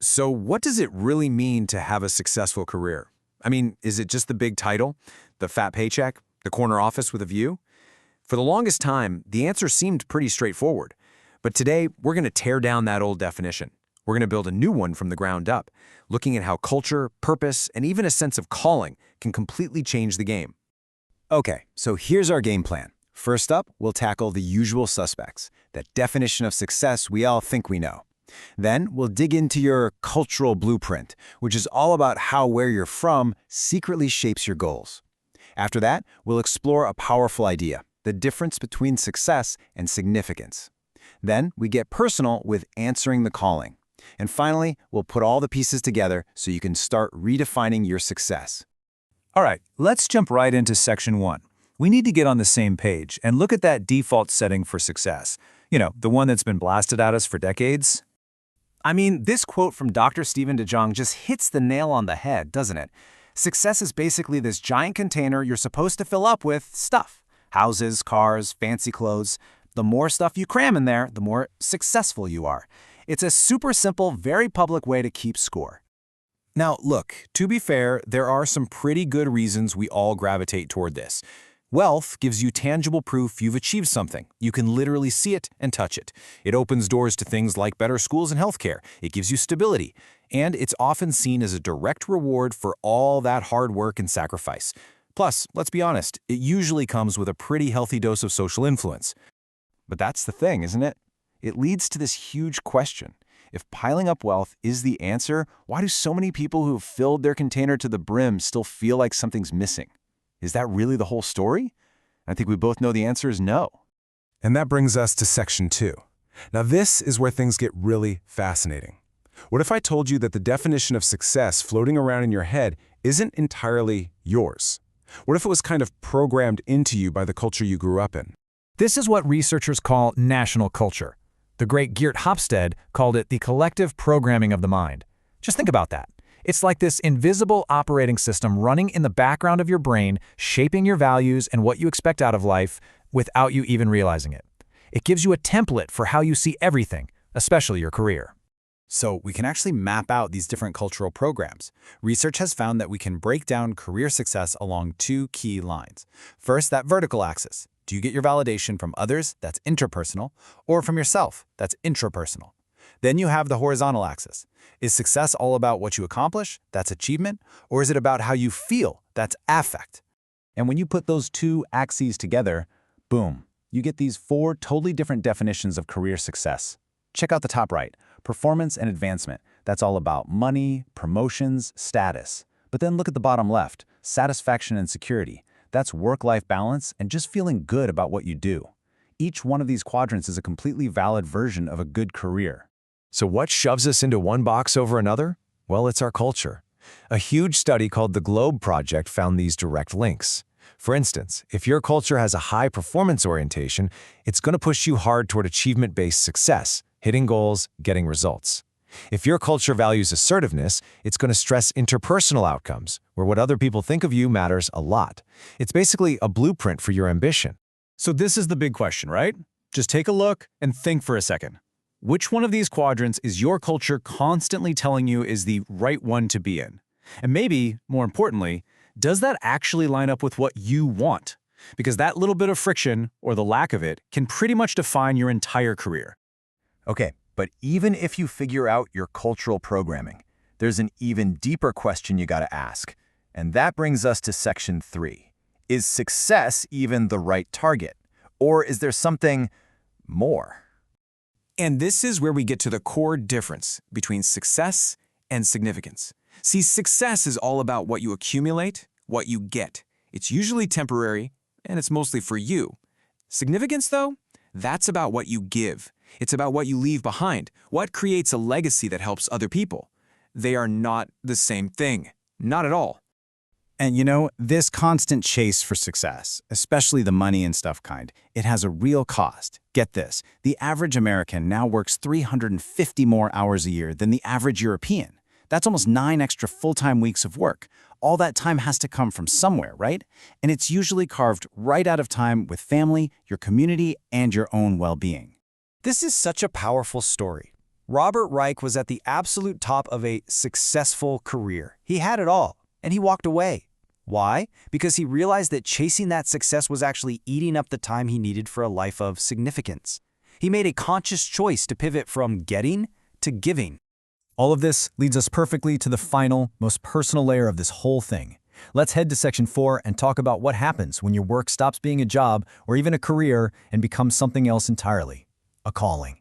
So what does it really mean to have a successful career? I mean, is it just the big title, the fat paycheck, the corner office with a view? For the longest time, the answer seemed pretty straightforward. But today, we're going to tear down that old definition. We're going to build a new one from the ground up, looking at how culture, purpose, and even a sense of calling can completely change the game. Okay, so here's our game plan. First up, we'll tackle the usual suspects, that definition of success we all think we know. Then we'll dig into your cultural blueprint, which is all about how where you're from secretly shapes your goals. After that, we'll explore a powerful idea, the difference between success and significance. Then we get personal with answering the calling. And finally, we'll put all the pieces together so you can start redefining your success. All right, let's jump right into section 1. We need to get on the same page and look at that default setting for success. You know, the one that's been blasted at us for decades. I mean, this quote from Dr. Stephen DeJong just hits the nail on the head, doesn't it? Success is basically this giant container you're supposed to fill up with stuff. Houses, cars, fancy clothes. The more stuff you cram in there, the more successful you are. It's a super simple, very public way to keep score. Now, look, to be fair, there are some pretty good reasons we all gravitate toward this. Wealth gives you tangible proof you've achieved something. You can literally see it and touch it. It opens doors to things like better schools and healthcare. It gives you stability. And it's often seen as a direct reward for all that hard work and sacrifice. Plus, let's be honest, it usually comes with a pretty healthy dose of social influence. But that's the thing, isn't it? It leads to this huge question. If piling up wealth is the answer, why do so many people who have filled their container to the brim still feel like something's missing? Is that really the whole story? I think we both know the answer is no. And that brings us to section 2. Now this is where things get really fascinating. What if I told you that the definition of success floating around in your head isn't entirely yours? What if it was kind of programmed into you by the culture you grew up in? This is what researchers call national culture. The great Geert Hofstede called it the collective programming of the mind. Just think about that. It's like this invisible operating system running in the background of your brain, shaping your values and what you expect out of life without you even realizing it. It gives you a template for how you see everything, especially your career. So we can actually map out these different cultural programs. Research has found that we can break down career success along 2 key lines. First, that vertical axis. Do you get your validation from others? That's interpersonal. Or from yourself? That's intrapersonal. Then you have the horizontal axis. Is success all about what you accomplish? That's achievement. Or is it about how you feel? That's affect. And when you put those 2 axes together, boom, you get these 4 totally different definitions of career success. Check out the top right. Performance and advancement. That's all about money, promotions, status. But then look at the bottom left. Satisfaction and security. That's work-life balance and just feeling good about what you do. Each one of these quadrants is a completely valid version of a good career. So what shoves us into one box over another? Well, it's our culture. A huge study called the Globe Project found these direct links. For instance, if your culture has a high performance orientation, it's going to push you hard toward achievement-based success, hitting goals, getting results. If your culture values assertiveness, it's going to stress interpersonal outcomes, where what other people think of you matters a lot. It's basically a blueprint for your ambition. So this is the big question, right? Just take a look and think for a second. Which one of these quadrants is your culture constantly telling you is the right one to be in? And maybe, more importantly, does that actually line up with what you want? Because that little bit of friction, or the lack of it, can pretty much define your entire career. Okay, but even if you figure out your cultural programming, there's an even deeper question you gotta ask. And that brings us to section 3. Is success even the right target? Or is there something more? And this is where we get to the core difference between success and significance. See, success is all about what you accumulate, what you get. It's usually temporary, and it's mostly for you. Significance, though, that's about what you give. It's about what you leave behind, what creates a legacy that helps other people. They are not the same thing. Not at all. And you know, this constant chase for success, especially the money and stuff kind, it has a real cost. Get this, the average American now works 350 more hours a year than the average European. That's almost 9 extra full-time weeks of work. All that time has to come from somewhere, right? And it's usually carved right out of time with family, your community, and your own well-being. This is such a powerful story. Robert Reich was at the absolute top of a successful career. He had it all, and he walked away. Why? Because he realized that chasing that success was actually eating up the time he needed for a life of significance. He made a conscious choice to pivot from getting to giving. All of this leads us perfectly to the final, most personal layer of this whole thing. Let's head to Section 4 and talk about what happens when your work stops being a job or even a career and becomes something else entirely, a calling.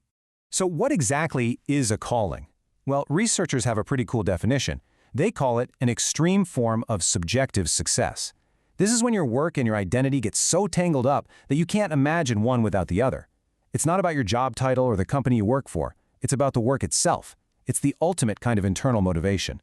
So what exactly is a calling? Well, researchers have a pretty cool definition. They call it an extreme form of subjective success. This is when your work and your identity get so tangled up that you can't imagine one without the other. It's not about your job title or the company you work for. It's about the work itself. It's the ultimate kind of internal motivation.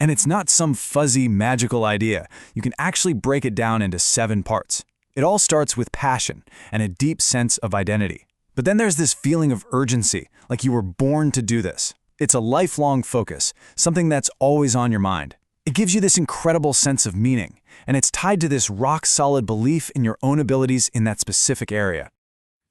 And it's not some fuzzy, magical idea. You can actually break it down into 7 parts. It all starts with passion and a deep sense of identity. But then there's this feeling of urgency, like you were born to do this. It's a lifelong focus, something that's always on your mind. It gives you this incredible sense of meaning, and it's tied to this rock-solid belief in your own abilities in that specific area.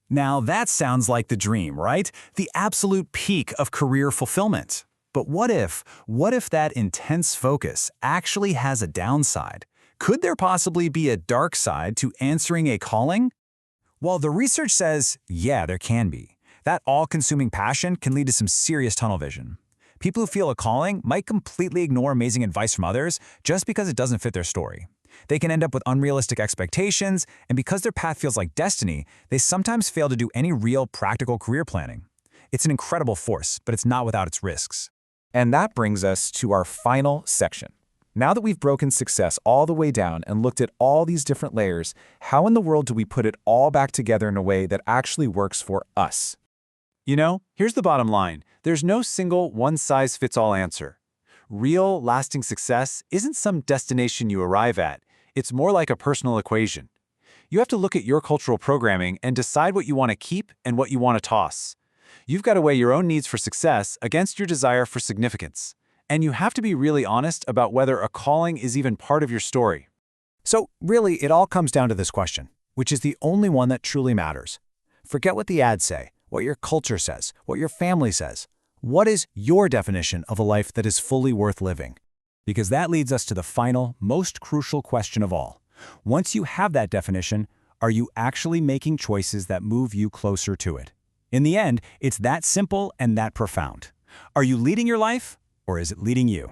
Now that sounds like the dream, right? The absolute peak of career fulfillment. But what if that intense focus actually has a downside? Could there possibly be a dark side to answering a calling? Well, the research says, yeah, there can be. That all-consuming passion can lead to some serious tunnel vision. People who feel a calling might completely ignore amazing advice from others just because it doesn't fit their story. They can end up with unrealistic expectations, and because their path feels like destiny, they sometimes fail to do any real practical career planning. It's an incredible force, but it's not without its risks. And that brings us to our final section. Now that we've broken success all the way down and looked at all these different layers, how in the world do we put it all back together in a way that actually works for us? You know, here's the bottom line. There's no single one-size-fits-all answer. Real, lasting success isn't some destination you arrive at. It's more like a personal equation. You have to look at your cultural programming and decide what you want to keep and what you want to toss. You've got to weigh your own needs for success against your desire for significance. And you have to be really honest about whether a calling is even part of your story. So really, it all comes down to this question, which is the only one that truly matters. Forget what the ads say, what your culture says, what your family says. What is your definition of a life that is fully worth living? Because that leads us to the final, most crucial question of all. Once you have that definition, are you actually making choices that move you closer to it? In the end, it's that simple and that profound. Are you leading your life, or is it leading you?